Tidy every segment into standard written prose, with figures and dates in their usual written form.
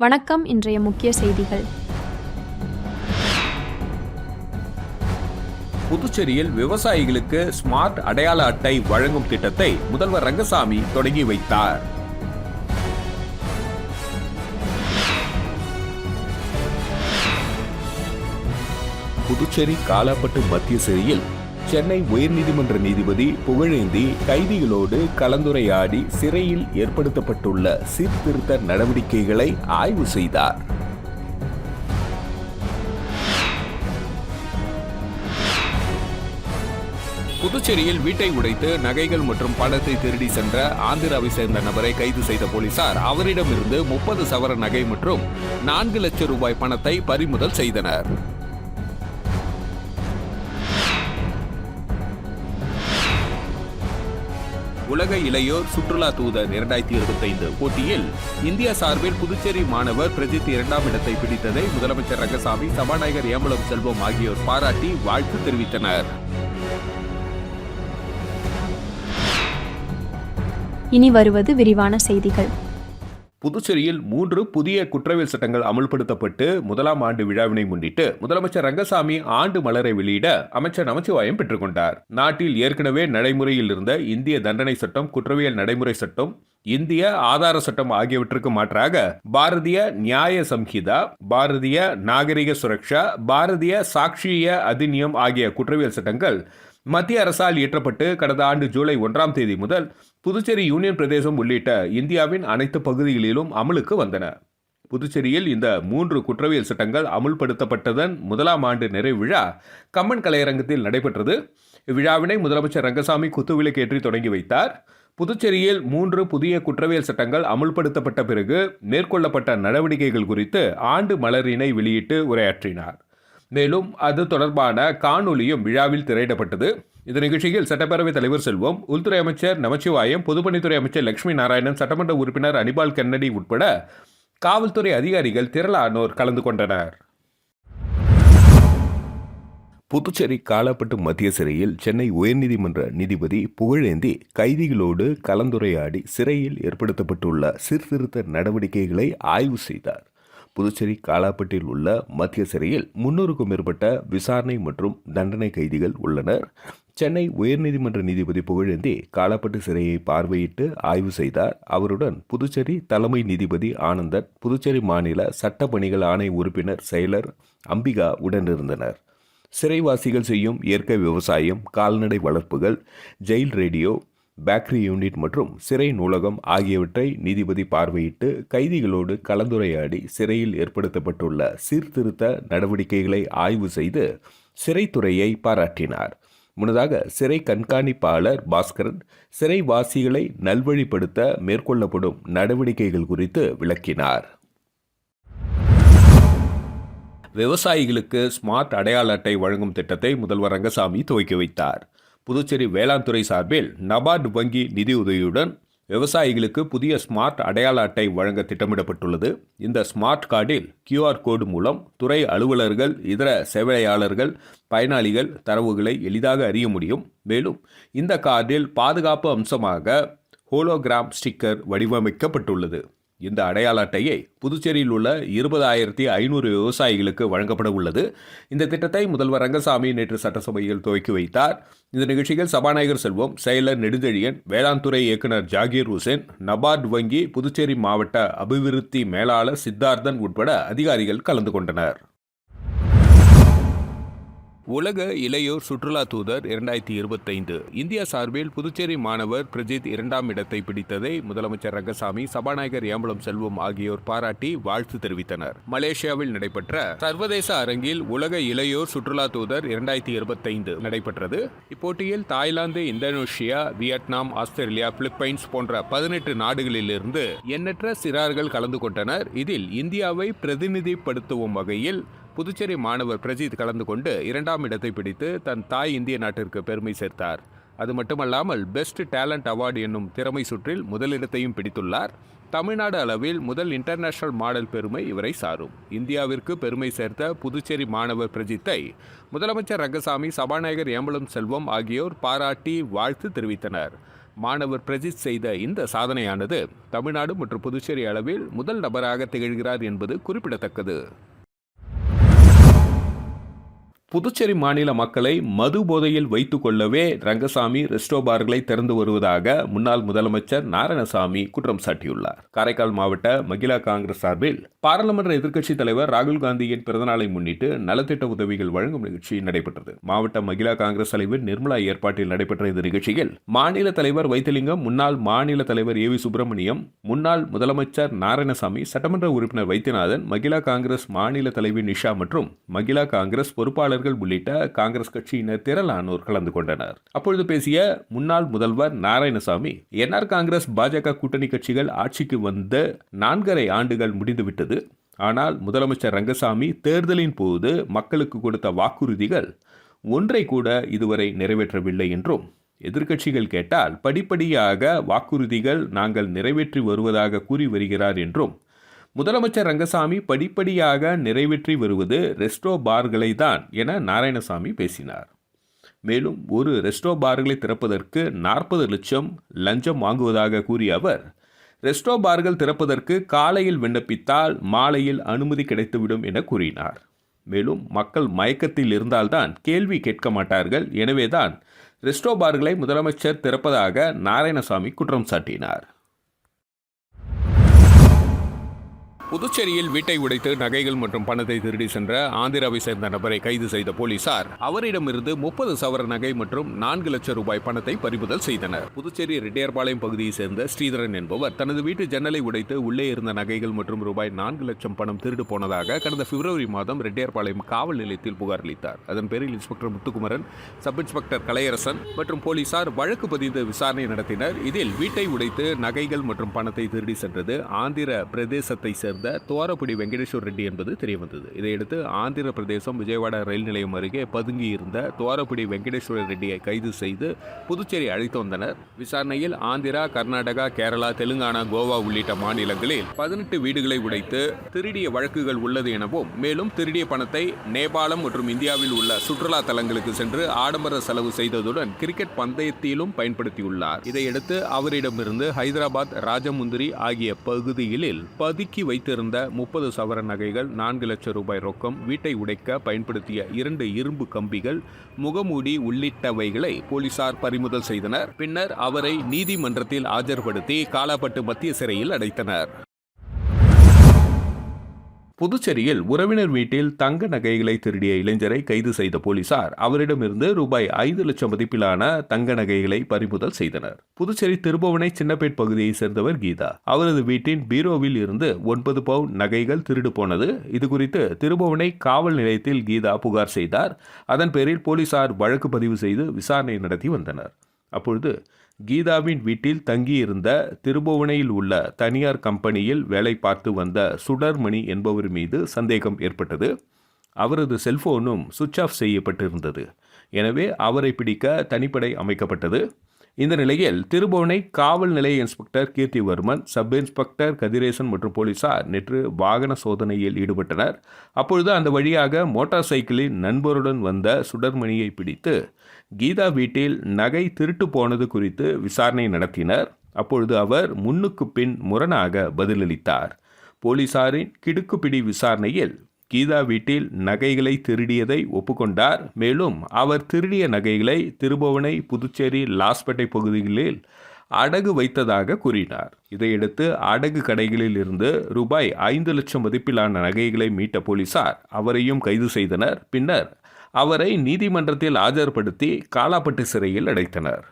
வணக்கம். இன்றைய முக்கிய செய்திகள். புதுச்சேரியில் விவசாயிகளுக்கு ஸ்மார்ட் அடையாள அட்டை வழங்கும் திட்டத்தை முதல்வர் ரங்கசாமி தொடங்கி வைத்தார். புதுச்சேரி காலாப்பட்டு மத்திய சிறையில் சென்னை உயர்நீதிமன்ற நீதிபதி புகழேந்தி கைதிகளோடு கலந்துரையாடி சிறையில் ஏற்படுத்தப்பட்டுள்ள சீர்திருத்த நடவடிக்கைகளை ஆய்வு செய்தார். புதுச்சேரியில் வீட்டை உடைத்து நகைகள் மற்றும் பணத்தை திருடி சென்ற ஆந்திராவை சேர்ந்த நபரை கைது செய்த போலீசார் அவரிடமிருந்து 30 சவர நகை மற்றும் 4 லட்சம் ரூபாய் பணத்தை பறிமுதல் செய்தனர். உலக இளையோர் சுற்றுலா தூதர் 2025 போட்டியில் இந்தியா சார்பில் புதுச்சேரி மாணவர் பிரஜித் 2ஆம் இடத்தை பிடித்ததை முதலமைச்சர் ரங்கசாமி, சபாநாயகர் ஏம்பலம் செல்வம் ஆகியோர் பாராட்டி வாழ்த்து தெரிவித்தனர். இனி வருவது விரிவான செய்திகள். புதுச்சேரியில் 3 புதிய குற்றவியல் சட்டங்கள் அமல்படுத்தப்பட்டு 1ஆம் ஆண்டு விழாவினை முன்னிட்டு முதலமைச்சர் ரங்கசாமி ஆண்டு மலரை வெளியிட அமைச்சர் நமச்சிவாயம் பெற்றுக்கொண்டார். நாட்டில் ஏற்கனவே நடைமுறையில் இருந்த இந்திய தண்டனை சட்டம், குற்றவியல் நடைமுறை சட்டம், இந்திய ஆதார சட்டம் ஆகியவற்றுக்கு மாற்றாக பாரதிய நியாய சம்ஹிதா, பாரதிய நாகரிக சுரக்ஷா, பாரதிய சாட்சிய அதிநியம் ஆகிய குற்றவியல் சட்டங்கள் மத்திய அரசால் இயற்றப்பட்டு கடந்த ஆண்டு ஜூலை 1ஆம் தேதி முதல் புதுச்சேரி யூனியன் பிரதேசம் உள்ளிட்ட இந்தியாவின் அனைத்து பகுதிகளிலும் அமலுக்கு வந்தன. புதுச்சேரியில் இந்த 3 குற்றவியல் சட்டங்கள் அமுல்படுத்தப்பட்டதன் 1ஆம் ஆண்டு நிறைவு விழா கம்மன் கலையரங்கத்தில் நடைபெற்றது. இவ்விழாவினை முதலமைச்சர் ரங்கசாமி குத்துவிளக்கு ஏற்றி தொடங்கி வைத்தார். புதுச்சேரியில் 3 புதிய குற்றவியல் சட்டங்கள் அமுல்படுத்தப்பட்ட பிறகு மேற்கொள்ளப்பட்ட நடவடிக்கைகள் குறித்து ஆண்டு மலரினை வெளியிட்டு உரையாற்றினார். மேலும் அது தொடர்பான காணொலியும் விழாவில் திரையிடப்பட்டது. இந்த நிகழ்ச்சியில் சட்டப்பேரவைத் தலைவர் செல்வம், உள்துறை அமைச்சர் நமச்சிவாயம், பொதுப்பணித்துறை அமைச்சர் லட்சுமி நாராயணன், சட்டமன்ற உறுப்பினர் அனிபால் கென்னடி உட்பட காவல்துறை அதிகாரிகள் திரளானோர் கலந்து கொண்டனர். புதுச்சேரி காலாப்பட்டு மத்திய சிறையில் சென்னை உயர்நீதிமன்ற நீதிபதி புகழேந்தி கைதிகளோடு கலந்துரையாடி சிறையில் ஏற்படுத்தப்பட்டுள்ள சீர்திருத்த நடவடிக்கைகளை ஆய்வு செய்தார். புதுச்சேரி காலாப்பட்டில் உள்ள மத்திய சிறையில் 300க்கும் மேற்பட்ட விசாரணை மற்றும் தண்டனை கைதிகள் உள்ளனர். சென்னை உயர்நீதிமன்ற நீதிபதி புகழேந்தி காலாப்பட்டு சிறையை பார்வையிட்டு ஆய்வு செய்தார். அவருடன் புதுச்சேரி தலைமை நீதிபதி ஆனந்தன், புதுச்சேரி மாநில சட்டப்பணிகள் ஆணைய உறுப்பினர் செயலர் அம்பிகா உடனிருந்தனர். சிறைவாசிகள் செய்யும் இயற்கை விவசாயம், கால்நடை வளர்ப்புகள், ஜெயில் ரேடியோ, பேக்கரி யூனிட் மற்றும் சிறை நூலகம் ஆகியவற்றை நீதிபதி பார்வையிட்டு கைதிகளோடு கலந்துரையாடி சிறையில் ஏற்படுத்தப்பட்டுள்ள சீர்திருத்த நடவடிக்கைகளை ஆய்வு செய்து சிறைத்துறையை பாராட்டினார். முன்னதாக சிறை கண்காணிப்பாளர் பாஸ்கரன் சிறைவாசிகளை நல்வழிப்படுத்த மேற்கொள்ளப்படும் நடவடிக்கைகள் குறித்து விளக்கினார். விவசாயிகளுக்கு ஸ்மார்ட் அடையாள அட்டை வழங்கும் திட்டத்தை முதல்வர் ரங்கசாமி துவக்கி வைத்தார். புதுச்சேரி வேளாண் துறை சார்பில் நபார்டு வங்கி நிதியுதவியுடன் விவசாயிகளுக்கு புதிய ஸ்மார்ட் அடையாள அட்டை வழங்க திட்டமிடப்பட்டுள்ளது. இந்த ஸ்மார்ட் கார்டில் QR கோடு மூலம் துறை அலுவலர்கள், இதர சேவையாளர்கள், பயனாளிகள் தரவுகளை எளிதாக அறிய முடியும். மேலும் இந்த கார்டில் பாதுகாப்பு அம்சமாக ஹோலோகிராம் ஸ்டிக்கர் வடிவமைக்கப்பட்டுள்ளது. இந்த அடையாள அட்டையை புதுச்சேரியில் உள்ள 20,500 விவசாயிகளுக்கு வழங்கப்பட உள்ளது. இந்த திட்டத்தை முதல்வர் ரங்கசாமி நேற்று சட்டசபையில் துவக்கி வைத்தார். இந்த நிகழ்ச்சியில் சபாநாயகர் செல்வம், செயலர் நெடுஞ்செழியன், வேளாண் துறை இயக்குநர் ஜாகீர் ஹுசேன், நபார்டு வங்கி புதுச்சேரி மாவட்ட அபிவிருத்தி மேலாளர் சித்தார்த்தன் உட்பட அதிகாரிகள் கலந்து கொண்டனர். உலக இளையோர் சுற்றுலா தூதர் 2025 இந்தியா சார்பில் புதுச்சேரி மாணவர் பிரஜித் 2ஆம் இடத்தை பிடித்ததை முதலமைச்சர் ரங்கசாமி, சபாநாயகர் ஏம்பலம் செல்வம் ஆகியோர் பாராட்டி வாழ்த்து தெரிவித்தனர். மலேசியாவில் நடைபெற்ற சர்வதேச அரங்கில் உலக இளையோர் சுற்றுலா தூதர் 2025 நடைபெற்றது. இப்போட்டியில் Thailand, Indonesia, Vietnam, Australia, Philippines போன்ற 18 நாடுகளிலிருந்து எண்ணற்ற சிறார்கள் கலந்து கொண்டனர். இதில் இந்தியாவை பிரதிநிதிப்படுத்தும் வகையில் புதுச்சேரி மாணவர் பிரஜித் கலந்து கொண்டு 2ஆம் இடத்தை பிடித்து தன் தாய் இந்திய நாட்டிற்கு பெருமை சேர்த்தார். அது மட்டுமல்லாமல் பெஸ்ட் டேலண்ட் அவார்டு என்னும் திறமை சுற்றில் முதலிடத்தையும் பிடித்துள்ளார். தமிழ்நாடு அளவில் முதல் இன்டர்நேஷனல் மாடல் பெருமை இவரை சாரும். இந்தியாவிற்கு பெருமை சேர்த்த புதுச்சேரி மாணவர் பிரஜித்தை முதலமைச்சர் ரங்கசாமி, சபாநாயகர் ஏம்பலம் செல்வம் ஆகியோர் பாராட்டி வாழ்த்து தெரிவித்தனர். மாணவர் பிரஜித் செய்த இந்த சாதனையானது தமிழ்நாடு மற்றும் புதுச்சேரி அளவில் முதல் நபராக திகழ்கிறார் என்பது குறிப்பிடத்தக்கது. புதுச்சேரி மாநில மக்களை மது போதையில் வைத்துக் கொள்ளவே ரங்கசாமி ரெஸ்டோ பார்களை திறந்து வருவதாக முன்னாள் முதலமைச்சர் நாராயணசாமி குற்றம் சாட்டியுள்ளார். காரைக்கால் மாவட்ட மகிழா காங்கிரஸ் சார்பில் பாராளுமன்ற எதிர்க்கட்சித் தலைவர் ராகுல் காந்தியின் பிறந்தநாளை முன்னிட்டு நலத்திட்ட உதவிகள் வழங்கும் நிகழ்ச்சி நடைபெற்றது. மாவட்ட மகிழா காங்கிரஸ் தலைவர் நிர்மலா ஏற்பாட்டில் நடைபெற்ற இந்த நிகழ்ச்சியில் மாநில தலைவர் வைத்திலிங்கம், முன்னாள் மாநில தலைவர் ஏ வி சுப்பிரமணியம், முன்னாள் முதலமைச்சர் நாராயணசாமி, சட்டமன்ற உறுப்பினர் வைத்தியநாதன், மகிழா காங்கிரஸ் மாநில தலைவி நிஷா மற்றும் மகிழா காங்கிரஸ் பொறுப்பாளர் உள்ளிட்ட காங்கிரஸ் கட்சியினர் திரளானோர் கலந்து கொண்டனர். அப்பொழுது பேசிய முன்னாள் முதல்வர் நாராயணசாமி, என்ஆர் காங்கிரஸ் பாஜக கூட்டணி கட்சிகள் ஆட்சிக்கு வந்து 4.5 ஆண்டுகள் முடிந்துவிட்டது. ஆனால் முதலமைச்சர் ரங்கசாமி தேர்தலின் போது மக்களுக்கு கொடுத்த வாக்குறுதிகள் ஒன்றை கூட இதுவரை நிறைவேற்றவில்லை என்றும், எதிர்க்கட்சிகள் கேட்டால் படிப்படியாக வாக்குறுதிகள் நாங்கள் நிறைவேற்றி வருவதாக கூறி வருகிறார் என்றும், முதலமைச்சர் ரங்கசாமி படிப்படியாக நிறைவேற்றி வருவது ரெஸ்டோ பார்களை தான் என நாராயணசாமி பேசினார். மேலும் ஒரு ரெஸ்டோ பார்களை திறப்பதற்கு 40 லட்சம் லஞ்சம் வாங்குவதாக கூறிய அவர், ரெஸ்டோ பார்கள் திறப்பதற்கு காலையில் விண்ணப்பித்தால் மாலையில் அனுமதி கிடைத்துவிடும் என கூறினார். மேலும் மக்கள் மயக்கத்தில் இருந்தால்தான் கேள்வி கேட்க மாட்டார்கள், எனவேதான் ரெஸ்டோ பார்களை முதலமைச்சர் திறப்பதாக நாராயணசாமி குற்றம் சாட்டினார். புதுச்சேரியில் வீட்டை உடைத்து நகைகள் மற்றும் பணத்தை திருடி சென்ற ஆந்திராவை சேர்ந்த நபரை கைது செய்த போலீசார் அவரிடமிருந்து 30 சவர நகை மற்றும் 4 லட்சம் ரூபாய் பணத்தை பறிமுதல் செய்தனர். புதுச்சேரி ரெட்டியார்பாளையம் பகுதியை சேர்ந்த ஸ்ரீதரன் என்பவர் தனது வீட்டு ஜன்னலை உடைத்து உள்ளே இருந்த நகைகள் மற்றும் ரூபாய் 4 லட்சம் பணம் திருடு போனதாக கடந்த பிப்ரவரி மாதம் ரெட்டியார்பாளையம் காவல் நிலையத்தில் புகார் அளித்தார். அதன் பேரில் inspector Muthukumaran, sub inspector Kalaiyarasan மற்றும் போலீசார் வழக்கு பதிந்து விசாரணை நடத்தினர். இதில் வீட்டை உடைத்து நகைகள் மற்றும் பணத்தை திருடி சென்றது ஆந்திர பிரதேசத்தை சேர்ந்த துவாரப்புடி வெங்கடேஸ்வர் ரெட்டி என்பது தெரியவந்தது. இதையடுத்து ஆந்திர பிரதேசம் விஜயவாடா ரயில் நிலையம் அருகே பதுங்கியிருந்த துவாரப்புடி வெங்கடேஸ்வர ரெட்டியை கைது செய்து புதுச்சேரி அழைத்து வந்தனர். விசாரணையில் ஆந்திரா, கர்நாடகா, கேரளா, தெலுங்கானா, கோவா உள்ளிட்ட மாநிலங்களில் 18 வீடுகளை உடைத்து திருடிய வழக்குகள் உள்ளது எனவும், மேலும் திருடிய பணத்தை நேபாளம் மற்றும் இந்தியாவில் உள்ள சுற்றுலா தலங்களுக்கு சென்று ஆடம்பர செலவு செய்ததுடன் கிரிக்கெட் பந்தயத்திலும் பயன்படுத்தியுள்ளார். இதையடுத்து அவரிடமிருந்து ஹைதராபாத், ராஜமுந்திரி ஆகிய பகுதிகளில் பதுக்கி வைத்திருந்த 30 சவர நகைகள், 4 லட்சம் ரூபாய் ரொக்கம், வீட்டை உடைக்க பயன்படுத்திய 2 இரும்பு கம்பிகள், முகமூடி உள்ளிட்டவைகளை போலீசார் பறிமுதல் செய்தனர். பின்னர் அவரை நீதிமன்றத்தில் ஆஜர்படுத்தி காலாப்பட்டு மத்திய சிறையில் அடைத்தனர். புதுச்சேரியில் உறவினர் வீட்டில் தங்க நகைகளை திருடிய இளைஞரை கைது செய்த போலீசார் அவரிடமிருந்து ரூபாய் 5 லட்சம் மதிப்பிலான தங்க நகைகளை பறிமுதல் செய்தனர். புதுச்சேரி திருபுவனை சின்னப்பேட் பகுதியை சேர்ந்தவர் கீதா. அவரது வீட்டின் பீரோவில் இருந்து 9 பவுன் நகைகள் திருடு போனது. இதுகுறித்து திருபுவனை காவல் நிலையத்தில் கீதா புகார் செய்தார். அதன் பேரில் போலீசார் வழக்கு பதிவு செய்து விசாரணை நடத்தி வந்தனர். அப்பொழுது கீதாவின் வீட்டில் தங்கியிருந்த திருபுவனையில் உள்ள தனியார் கம்பெனியில் வேலை பார்த்து வந்த சுடர்மணி என்பவர் மீது சந்தேகம் ஏற்பட்டது. அவரது செல்போனும் சுவிட்ச் ஆஃப் செய்யப்பட்டிருந்தது. எனவே அவரை பிடிக்க தனிப்படை அமைக்கப்பட்டது. இந்த நிலையில் திருபுவனை காவல் நிலைய inspector Keerthivarman, sub inspector Kathiresan மற்றும் போலீசார் நேற்று வாகன சோதனையில் ஈடுபட்டனர். அப்பொழுது அந்த வழியாக மோட்டார் சைக்கிளில் நண்பருடன் வந்த சுடர்மணியை பிடித்து கீதா வீட்டில் நகை திருட்டு போனது குறித்து விசாரணை நடத்தினர். அப்பொழுது அவர் முன்னுக்கு பின் முரணாக பதிலளித்தார். போலீசாரின் கிடுக்குப்பிடி விசாரணையில் கீதா வீட்டில் நகைகளை திருடியதை ஒப்புக்கொண்டார். மேலும் அவர் திருடிய நகைகளை திருபுவனை, புதுச்சேரி, லாஸ்பேட்டை பகுதிகளில் அடகு வைத்ததாக கூறினார். இதையடுத்து அடகு கடைகளில் இருந்து ரூபாய் 5 லட்சம் மதிப்பிலான நகைகளை மீட்ட போலீசார் அவரையும் கைது செய்தனர். பின்னர் அவரை நீதிமன்றத்தில் ஆஜர்படுத்தி காலாப்பட்டு சிறையில் அடைத்தனர்.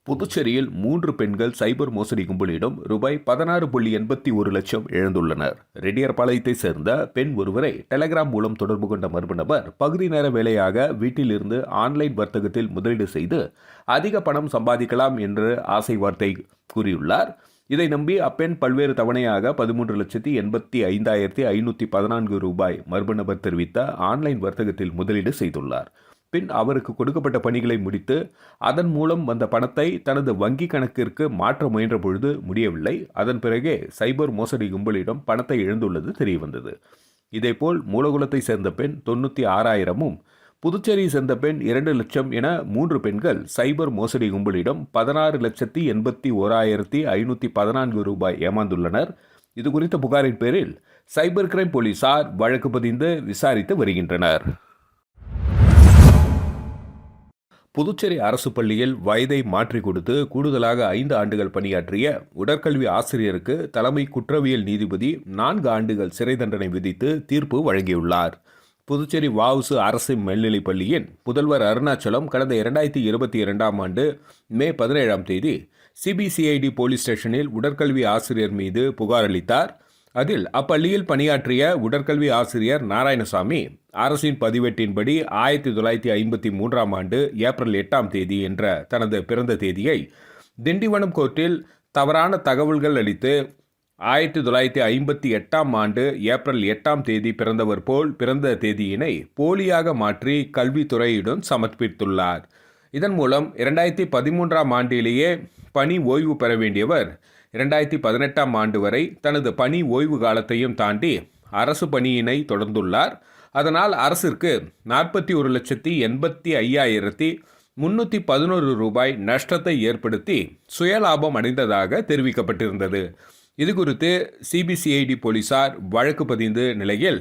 புதுச்சேரியில் 3 பெண்கள் சைபர் மோசடி கும்பலிடம் ரூபாய் 16.81 லட்சம் இழந்துள்ளனர். ரெட்டியார்பாளையத்தை சேர்ந்த பெண் ஒருவரை டெலகிராம் மூலம் தொடர்பு கொண்ட மர்ம நபர் பகுதி நேர வேலையாக வீட்டிலிருந்து ஆன்லைன் வர்த்தகத்தில் முதலீடு செய்து அதிக பணம் சம்பாதிக்கலாம் என்று ஆசை வார்த்தை கூறியுள்ளார். இதை நம்பி அப்பெண் பல்வேறு தவணையாக 13,85,514 ரூபாய் மர்ம நபர் தெரிவித்த ஆன்லைன் வர்த்தகத்தில் முதலீடு செய்துள்ளார். பின் அவருக்கு கொடுக்கப்பட்ட பணிகளை முடித்து அதன் மூலம் வந்த பணத்தை தனது வங்கி கணக்கிற்கு மாற்ற முயன்ற பொழுது முடியவில்லை. அதன் பிறகே சைபர் மோசடி கும்பலிடம் பணத்தை இழந்துள்ளது தெரியவந்தது. இதேபோல் மூலகுளத்தை சேர்ந்த பெண் 96,000 புதுச்சேரியை சேர்ந்த பெண் 2 லட்சம் என 3 பெண்கள் சைபர் மோசடி கும்பலிடம் 16,81,514 ரூபாய் ஏமாந்துள்ளனர். இதுகுறித்த புகாரின் பேரில் சைபர் கிரைம் போலீசார் வழக்கு பதிந்து விசாரித்து வருகின்றனர். புதுச்சேரி அரசு பள்ளியில் வயதை மாற்றிக் கொடுத்து கூடுதலாக 5 ஆண்டுகள் பணியாற்றிய உடற்கல்வி ஆசிரியருக்கு தலைமை குற்றவியல் நீதிபதி 4 ஆண்டுகள் சிறை தண்டனை விதித்து தீர்ப்பு வழங்கியுள்ளார். புதுச்சேரி வஉசு அரசு மேல்நிலைப் பள்ளியின் முதல்வர் அருணாச்சலம் கடந்த 2022ஆம் ஆண்டு மே 17ஆம் தேதி சிபிசிஐடி போலீஸ் ஸ்டேஷனில் உடற்கல்வி ஆசிரியர் மீது புகார் அளித்தார். அதில் அப்பள்ளியில் பணியாற்றிய உடற்கல்வி ஆசிரியர் நாராயணசாமி அரசின் பதிவேட்டின்படி 1953ஆம் ஆண்டு ஏப்ரல் 8ஆம் தேதி என்ற தனது பிறந்த தேதியை திண்டிவனம் கோர்ட்டில் தவறான தகவல்கள் அளித்து 1958ஆம் ஆண்டு ஏப்ரல் 8ஆம் தேதி பிறந்தவர் போல் பிறந்த தேதியினை போலியாக மாற்றி கல்வித்துறையிடம் சமர்ப்பித்துள்ளார். இதன் மூலம் 2013ஆம் ஆண்டிலேயே பணி ஓய்வு பெற வேண்டியவர் 2018ஆம் ஆண்டு வரை தனது பணி ஓய்வு காலத்தையும் தாண்டி அரசு பணியினை தொடர்ந்துள்ளார். அதனால் அரசிற்கு 41,85,311 ரூபாய் நஷ்டத்தை ஏற்படுத்தி சுயலாபம் அடைந்ததாக தெரிவிக்கப்பட்டிருந்தது. இதுகுறித்து சிபிசிஐடி போலீசார் வழக்கு பதிந்த நிலையில்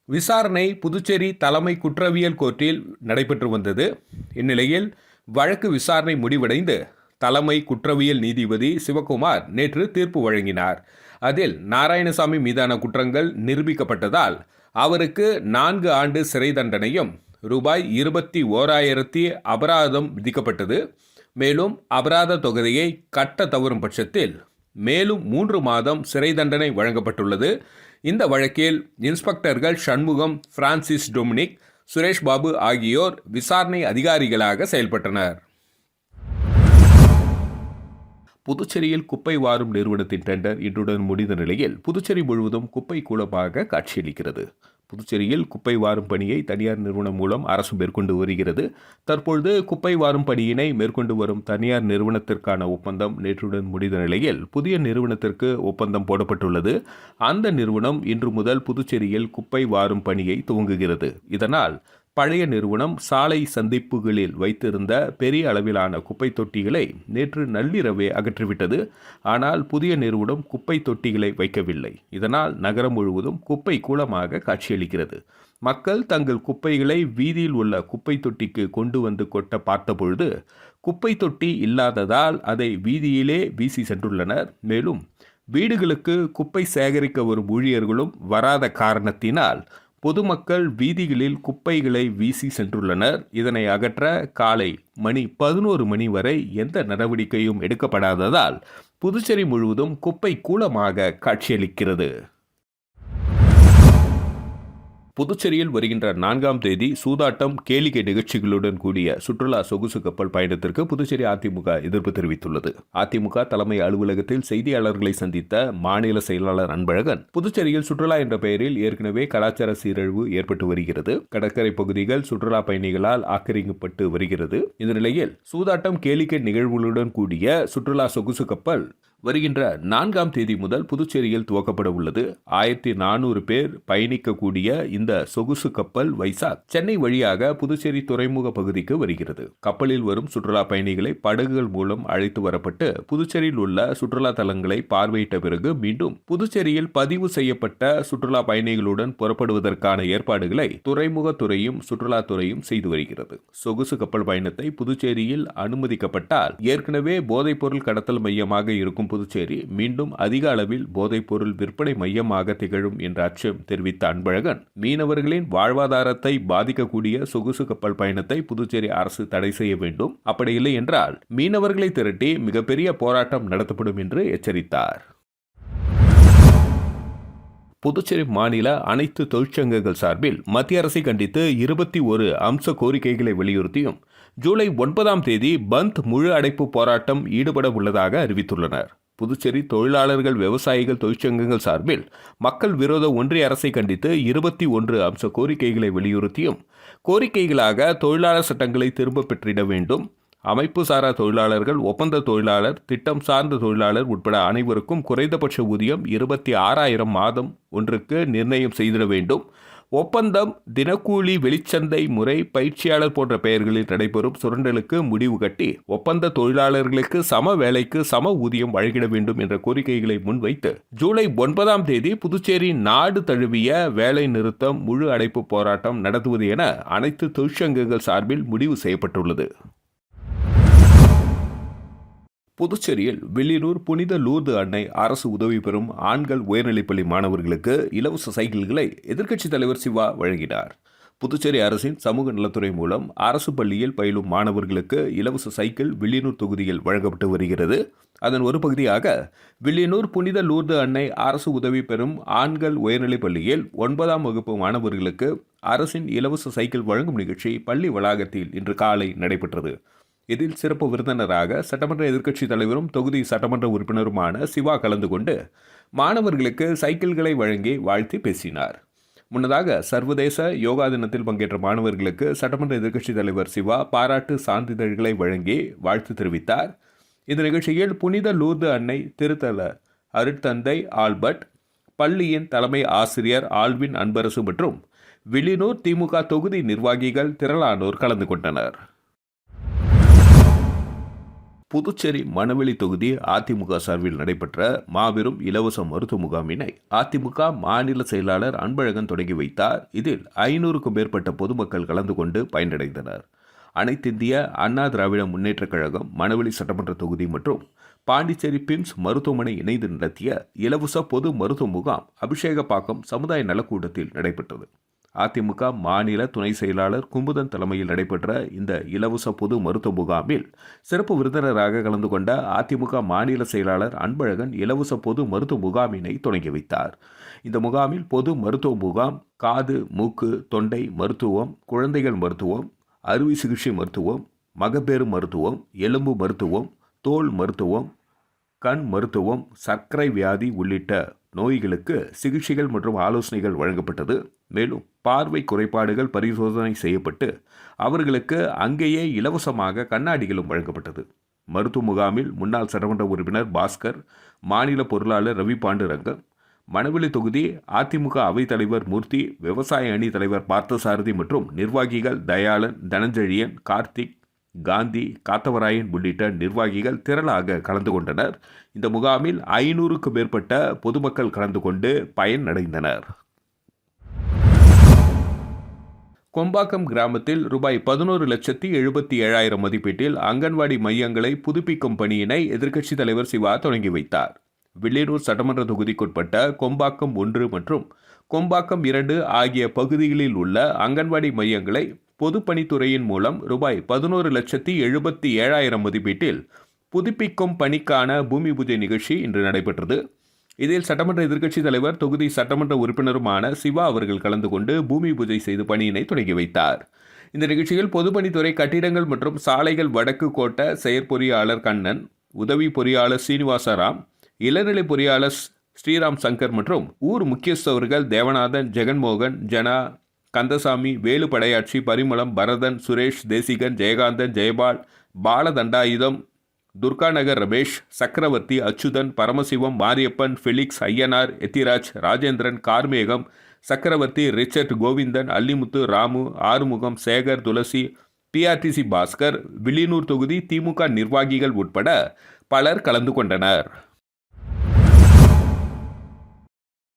விசாரணை புதுச்சேரி தலைமை குற்றவியல் கோர்ட்டில் நடைபெற்று வந்தது. இந்நிலையில் வழக்கு விசாரணை முடிவடைந்து தலைமை குற்றவியல் நீதிபதி சிவகுமார் நேற்று தீர்ப்பு வழங்கினார். அதில் நாராயணசாமி மீதான குற்றங்கள் நிரூபிக்கப்பட்டதால் அவருக்கு 4 ஆண்டு சிறை தண்டனையும் ரூபாய் 21,000 அபராதம் விதிக்கப்பட்டது. மேலும் அபராத தொகையை கட்ட தவறும் பட்சத்தில் மேலும் 3 மாதம் சிறை தண்டனை வழங்கப்பட்டுள்ளது. இந்த வழக்கில் இன்ஸ்பெக்டர்கள் சண்முகம், பிரான்சிஸ் டொமினிக், சுரேஷ் பாபு ஆகியோர் விசாரணை அதிகாரிகளாக செயல்பட்டனர். புதுச்சேரியில் குப்பை வாரும் நிறுவனத்தின் டெண்டர் இன்றுடன் முடிந்த நிலையில் புதுச்சேரி முழுவதும் குப்பை கூலமாக காட்சியளிக்கிறது. புதுச்சேரியில் குப்பை வாரும் பணியை தனியார் நிறுவனம் மூலம் அரசு மேற்கொண்டு வருகிறது. தற்பொழுது குப்பை வாரும் பணியினை மேற்கொண்டு வரும் தனியார் நிறுவனத்திற்கான ஒப்பந்தம் நேற்றுடன் முடிந்த நிலையில் புதிய நிறுவனத்திற்கு ஒப்பந்தம் போடப்பட்டுள்ளது. அந்த நிறுவனம் இன்று முதல் புதுச்சேரியில் குப்பை வாரும் பணியை துவங்குகிறது. இதனால் பழைய நிறுவனம் சாலை சந்திப்புகளில் வைத்திருந்த பெரிய அளவிலான குப்பை தொட்டிகளை நேற்று நள்ளிரவே அகற்றிவிட்டது. ஆனால் புதிய நிறுவனம் குப்பை தொட்டிகளை வைக்கவில்லை. இதனால் நகரம் முழுவதும் குப்பை கூலமாக காட்சியளிக்கிறது. மக்கள் தங்கள் குப்பைகளை வீதியில் உள்ள குப்பை தொட்டிக்கு கொண்டு வந்து கொட்ட பார்த்தபொழுது குப்பை தொட்டி இல்லாததால் அதை வீதியிலே வீசி சென்றுள்ளனர். மேலும் வீடுகளுக்கு குப்பை சேகரிக்க வரும் ஊழியர்களும் வராத காரணத்தினால் பொதுமக்கள் வீதிகளில் குப்பைகளை வீசி சென்றுள்ளனர். இதனை அகற்ற காலை மணி 11 மணி வரை எந்த நடவடிக்கையும் எடுக்கப்படாததால் புதுச்சேரி முழுவதும் குப்பை கூலமாக காட்சியளிக்கிறது. புதுச்சேரியில் வருகின்ற 4ஆம் தேதி சூதாட்டம், கேளிக்கை நிகழ்ச்சிகளுடன் கூடிய சுற்றுலா சொகுசு கப்பல் பயணத்திற்கு புதுச்சேரி அதிமுக எதிர்ப்பு தெரிவித்துள்ளது. அதிமுக தலைமை அலுவலகத்தில் செய்தியாளர்களை சந்தித்த மாநில செயலாளர் அன்பழகன், புதுச்சேரியில் சுற்றுலா என்ற பெயரில் ஏற்கனவே கலாச்சார சீரழிவு ஏற்பட்டு வருகிறது. கடற்கரை பகுதிகள் சுற்றுலா பயணிகளால் ஆக்கிரமிக்கப்பட்டு வருகிறது. இந்த நிலையில் சூதாட்டம், கேளிக்கை நிகழ்வுகளுடன் கூடிய சுற்றுலா சொகுசு கப்பல் வருகின்ற 4ஆம் தேதி முதல் புதுச்சேரியில் துவக்கப்பட உள்ளது. 1400 பேர் பயணிக்கக்கூடிய இந்த சொகுசு கப்பல் வைசாக் சென்னை வழியாக புதுச்சேரி துறைமுக பகுதிக்கு வருகிறது. கப்பலில் வரும் சுற்றுலா பயணிகளை படகுகள் மூலம் அழைத்து வரப்பட்டு புதுச்சேரியில் உள்ள சுற்றுலா தலங்களை பார்வையிட்ட பிறகு மீண்டும் புதுச்சேரியில் பதிவு செய்யப்பட்ட சுற்றுலா பயணிகளுடன் புறப்படுவதற்கான ஏற்பாடுகளை துறைமுகத்துறையும் சுற்றுலாத்துறையும் செய்து வருகிறது. சொகுசு கப்பல் பயணத்தை புதுச்சேரியில் அனுமதிக்கப்பட்டால் ஏற்கனவே போதைப்பொருள் கடத்தல் மையமாக இருக்கும் புதுச்சேரி மீண்டும் அதிக அளவில் போதைப்பொருள் விற்பனை மையமாக திகழும் என்ற அச்சம் தெரிவித்த அன்பழகன், மீனவர்களின் வாழ்வாதாரத்தை பாதிக்கக்கூடிய சொகுசு கப்பல் பயணத்தை புதுச்சேரி அரசு தடை செய்ய வேண்டும். அப்படி இல்லை என்றால் மீனவர்களை திரட்டி மிகப்பெரிய போராட்டம் நடத்தப்படும் என்று எச்சரித்தார். புதுச்சேரி மாநில அனைத்து தொழிற்சங்கங்கள் சார்பில் மத்திய அரசை கண்டித்து 21 அம்ச கோரிக்கைகளை வலியுறுத்தியும் ஜூலை 9ஆம் தேதி பந்த் முழு அடைப்பு போராட்டம் ஈடுபட உள்ளதாக அறிவித்துள்ளனர். புதுச்சேரி தொழிலாளர்கள், விவசாயிகள் தொழிற்சங்கங்கள் சார்பில் மக்கள் விரோத ஒன்றிய அரசை கண்டித்து 21 அம்ச கோரிக்கைகளை வலியுறுத்தியும் கோரிக்கைகளாக தொழிலாளர் சட்டங்களை திரும்ப பெற்றிட வேண்டும், அமைப்பு சாரா தொழிலாளர்கள், ஒப்பந்த தொழிலாளர், திட்டம் சார்ந்த தொழிலாளர் உட்பட அனைவருக்கும் குறைந்தபட்ச ஊதியம் 26,000 மாதம் ஒன்றுக்கு நிர்ணயம் செய்திட வேண்டும், ஒப்பந்தம், தினக்கூலி, வெளிச்சந்தை முறை, பயிற்சியாளர் போன்ற பெயர்களில் நடைபெறும் சுரண்டலுக்கு முடிவு கட்டி ஒப்பந்த தொழிலாளர்களுக்கு சம வேலைக்கு சம ஊதியம் வழங்கிட வேண்டும் என்ற கோரிக்கைகளை முன்வைத்து ஜூலை 9ஆம் தேதி புதுச்சேரி நாடு தழுவிய வேலை நிறுத்தம், முழு அடைப்பு போராட்டம் நடத்துவது என அனைத்து தொழிற்சங்கங்கள் சார்பில் முடிவு செய்யப்பட்டுள்ளது. புதுச்சேரியில் வில்லியனூர் புனித லூர்து அன்னை அரசு உதவி பெறும் ஆண்கள் உயர்நிலைப்பள்ளி மாணவர்களுக்கு இலவச சைக்கிள்களை எதிர்க்கட்சித் தலைவர் சிவா வழங்கினார். புதுச்சேரி அரசின் சமூக நலத்துறை மூலம் அரசு பள்ளியில் பயிலும் மாணவர்களுக்கு இலவச சைக்கிள் வில்லியனூர் தொகுதியில் வழங்கப்பட்டு வருகிறது. அதன் ஒரு பகுதியாக வில்லியனூர் புனித லூர்து அன்னை அரசு உதவி பெறும் ஆண்கள் உயர்நிலைப் பள்ளியில் 9ஆம் வகுப்பு மாணவர்களுக்கு அரசின் இலவச சைக்கிள் வழங்கும் நிகழ்ச்சி பள்ளி வளாகத்தில் இன்று காலை நடைபெற்றது. இதில் சிறப்பு விருந்தினராக சட்டமன்ற எதிர்க்கட்சித் தலைவரும் தொகுதி சட்டமன்ற உறுப்பினருமான சிவா கலந்து கொண்டு மாணவர்களுக்கு சைக்கிள்களை வழங்கி வாழ்த்தி பேசினார். முன்னதாக சர்வதேச யோகா தினத்தில் பங்கேற்ற மாணவர்களுக்கு சட்டமன்ற எதிர்க்கட்சித் தலைவர் சிவா பாராட்டு சான்றிதழ்களை வழங்கி வாழ்த்து தெரிவித்தார். இந்த நிகழ்ச்சியில் புனித லூர்து அன்னை திருத்தல அருட்தந்தை ஆல்பர்ட், பள்ளியின் தலைமை ஆசிரியர் ஆல்வின் அன்பரசு மற்றும் வில்லியனூர் திமுக தொகுதி நிர்வாகிகள் திரளானோர் கலந்து கொண்டனர். புதுச்சேரி மணவெளி தொகுதி அதிமுக சார்பில் நடைபெற்ற மாபெரும் இலவச மருத்துவ முகாமினை அதிமுக மாநில செயலாளர் அன்பழகன் தொடங்கி வைத்தார். இதில் 500க்கும் மேற்பட்ட பொதுமக்கள் கலந்து கொண்டு பயனடைந்தனர். அனைத்திந்திய அண்ணா திராவிட முன்னேற்றக் கழகம் மணவெளி சட்டமன்ற தொகுதி மற்றும் பாண்டிச்சேரி பிம்ஸ் மருத்துவமனை இணைந்து நடத்திய இலவச பொது மருத்துவ முகாம் அபிஷேகப்பாக்கம் சமுதாய நலக்கூடத்தில் நடைபெற்றது. அதிமுக மாநில துணை செயலாளர் குமுதன் தலைமையில் நடைபெற்ற இந்த இலவச பொது மருத்துவ முகாமில் சிறப்பு விருந்தினராக கலந்து கொண்ட அதிமுக மாநில செயலாளர் அன்பழகன் இலவச பொது மருத்துவ முகாமினை தொடங்கி வைத்தார். இந்த முகாமில் பொது மருத்துவ முகாம் காது, மூக்கு, தொண்டை மருத்துவம், குழந்தைகள் மருத்துவம், அறுவை சிகிச்சை மருத்துவம், மகப்பேறு மருத்துவம், எலும்பு மருத்துவம், தோல் மருத்துவம், கண் மருத்துவம், சர்க்கரை வியாதி உள்ளிட்ட நோய்களுக்கு சிகிச்சைகள் மற்றும் ஆலோசனைகள் வழங்கப்பட்டது. மேலும் பார்வை குறைபாடுகள் பரிசோதனை செய்யப்பட்டு அவர்களுக்கு அங்கேயே இலவசமாக கண்ணாடிகளும் வழங்கப்பட்டது. மருத்துவ முகாமில் முன்னாள் சட்டமன்ற உறுப்பினர் பாஸ்கர், மாநில பொருளாளர் ரவி பாண்டுரங்கம், மணவெளி தொகுதி அதிமுக அவைத் தலைவர் மூர்த்தி, விவசாய அணி தலைவர் பார்த்தசாரதி மற்றும் நிர்வாகிகள் தயாளன், தனஞ்செழியன், கார்த்திக், காந்தி, காத்தவராயன் உள்ளிட்ட நிர்வாகிகள் திரளாக கலந்து கொண்டனர். இந்த முகாமில் 500க்கும் மேற்பட்ட பொதுமக்கள் கலந்து கொண்டு பயனடைந்தனர். கொம்பாக்கம் கிராமத்தில் ரூபாய் 11,77,000 மதிப்பீட்டில் அங்கன்வாடி மையங்களை புதுப்பிக்கும் பணியினை எதிர்க்கட்சித் தலைவர் சிவா தொடங்கி வைத்தார். வில்லியனூர் சட்டமன்ற தொகுதிக்குட்பட்ட கொம்பாக்கம் 1 மற்றும் கொம்பாக்கம் 2 ஆகிய பகுதிகளில் உள்ள அங்கன்வாடி மையங்களை பொதுப்பணித்துறையின் மூலம் ரூபாய் 11,77,000 மதிப்பீட்டில் புதுப்பிக்கும் பணிக்கான பூமி பூஜை நிகழ்ச்சி இன்று நடைபெற்றது. இதில் சட்டமன்ற எதிர்க்கட்சித் தலைவர் தொகுதி சட்டமன்ற உறுப்பினருமான சிவா அவர்கள் கலந்து கொண்டு பூமி பூஜை செய்து பணியினை தொடங்கி வைத்தார். இந்த நிகழ்ச்சியில் பொதுப்பணித்துறை கட்டிடங்கள் மற்றும் சாலைகள் வடக்கு கோட்ட செயற்பொறியாளர் கண்ணன், உதவி பொறியாளர் சீனிவாசராம், இளநிலை பொறியாளர் ஸ்ரீராம் சங்கர் மற்றும் ஊர் முக்கியஸ்தவர்கள் தேவநாதன், ஜெகன்மோகன், ஜனா, கந்தசாமி, வேலு படையாட்சி, பரிமளம், பரதன், சுரேஷ், தேசிகன், ஜெயகாந்தன், ஜெயபால், பாலதண்டாயுதம், துர்காநகர் ரமேஷ், சக்கரவர்த்தி, அச்சுதன், பரமசிவம், மாரியப்பன், ஃபெலிக்ஸ், ஐயனார், எத்திராஜ், ராஜேந்திரன், கார்மேகம், சக்கரவர்த்தி, ரிச்சர்ட், கோவிந்தன், அல்லிமுத்து, ராமு, ஆறுமுகம், சேகர், துளசி, பிஆர்டிசி பாஸ்கர், வில்லியனூர் தொகுதி திமுக நிர்வாகிகள் உட்பட பலர் கலந்து கொண்டனர்.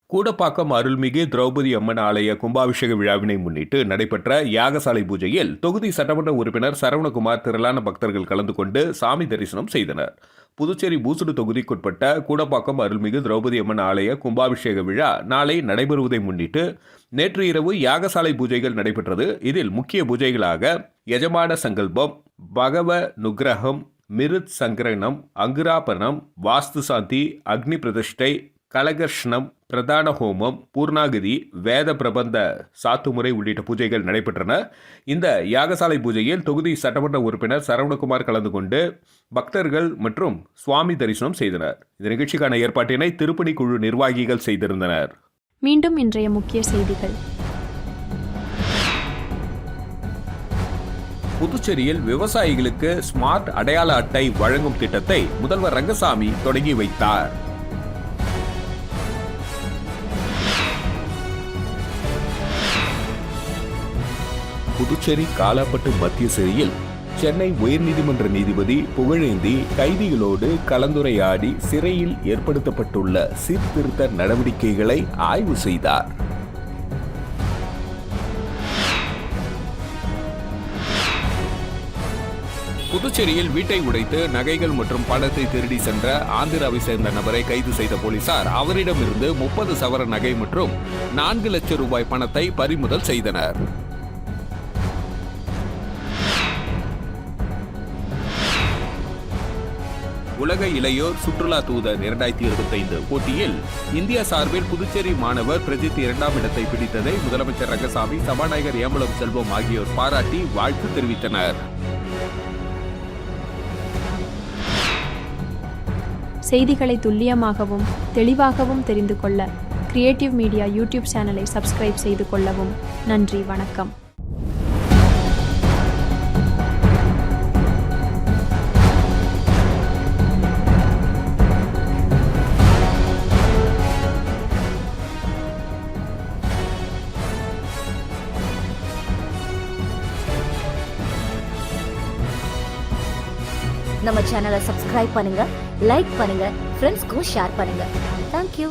கூடப்பாக்கம் அருள்மிகு திரௌபதி அம்மன் ஆலய கும்பாபிஷேக விழாவினை முன்னிட்டு நடைபெற்ற யாகசாலை பூஜையில் தொகுதி சட்டமன்ற உறுப்பினர் சரவணகுமார் திரளான பக்தர்கள் கலந்து கொண்டு சாமி தரிசனம் செய்தனர். புதுச்சேரி பூசுடு தொகுதிக்குட்பட்ட கூடப்பாக்கம் அருள்மிகு திரௌபதி அம்மன் ஆலய கும்பாபிஷேக விழா நாளை நடைபெறுவதை முன்னிட்டு நேற்று இரவு யாகசாலை பூஜைகள் நடைபெற்றது. இதில் முக்கிய பூஜைகளாக யஜமான சங்கல்பம், பகவ நுக்ரகம், மிருத் சங்கரணம், அங்குராபரணம், வாஸ்து சாந்தி, அக்னி பிரதிஷ்டை, கலகர்ஷ்ணம், பிரதான ஹோமம், பூர்ணாகதி, வேத பிரபந்த சாத்துமுறை உள்ளிட்ட பூஜைகள் நடைபெற்றன. இந்த யாகசாலை பூஜையில் தொகுதி சட்டமன்ற உறுப்பினர் சரவணகுமார் கலந்து கொண்டு பக்தர்கள் மற்றும் சுவாமி தரிசனம் செய்தனர். இந்த நிகழ்ச்சிக்கான ஏற்பாட்டினை திருப்பணி குழு நிர்வாகிகள் செய்திருந்தனர். மீண்டும் இன்றைய முக்கிய செய்திகள். புதுச்சேரியில் விவசாயிகளுக்கு ஸ்மார்ட் அடையாள அட்டை வழங்கும் திட்டத்தை முதல்வர் ரங்கசாமி தொடங்கி வைத்தார். புதுச்சேரி காலாப்பட்டு மத்திய சிறையில் சென்னை உயர்நீதிமன்ற நீதிபதி புகழேந்தி கைதிகளோடு கலந்துரையாடி சிறையில் ஏற்படுத்தப்பட்டுள்ள சீர்திருத்த நடவடிக்கைகளை ஆய்வு செய்தார். புதுச்சேரியில் வீட்டை உடைத்து நகைகள் மற்றும் பணத்தை திருடி சென்ற ஆந்திராவை சேர்ந்த நபரை கைது செய்த போலீசார் அவரிடமிருந்து 30 சவர நகை மற்றும் 4 லட்சம் ரூபாய் பணத்தை பறிமுதல் செய்தனர். உலக இளையோர் சுற்றுலா தூதர் 2025 போட்டியில் இந்தியா சார்பில் புதுச்சேரி மாணவர் பிரஜித் 2ஆம் இடத்தை பிடித்ததை முதலமைச்சர் ரங்கசாமி, சபாநாயகர் ஏம்பலம் செல்வம் ஆகியோர் பாராட்டி வாழ்த்து தெரிவித்தனர். செய்திகளை துல்லியமாகவும் தெளிவாகவும் தெரிந்து கொள்ள கிரியேட்டிவ் மீடியா யூடியூப் சேனலை சப்ஸ்கிரைப் செய்து கொள்ளவும். நன்றி, வணக்கம். நம்ம சேனலை சப்ஸ்கிரைப் பண்ணுங்க, லைக் பண்ணுங்க, ஃப்ரெண்ட்ஸ்க்கும் ஷேர் பண்ணுங்க. தேங்க்யூ.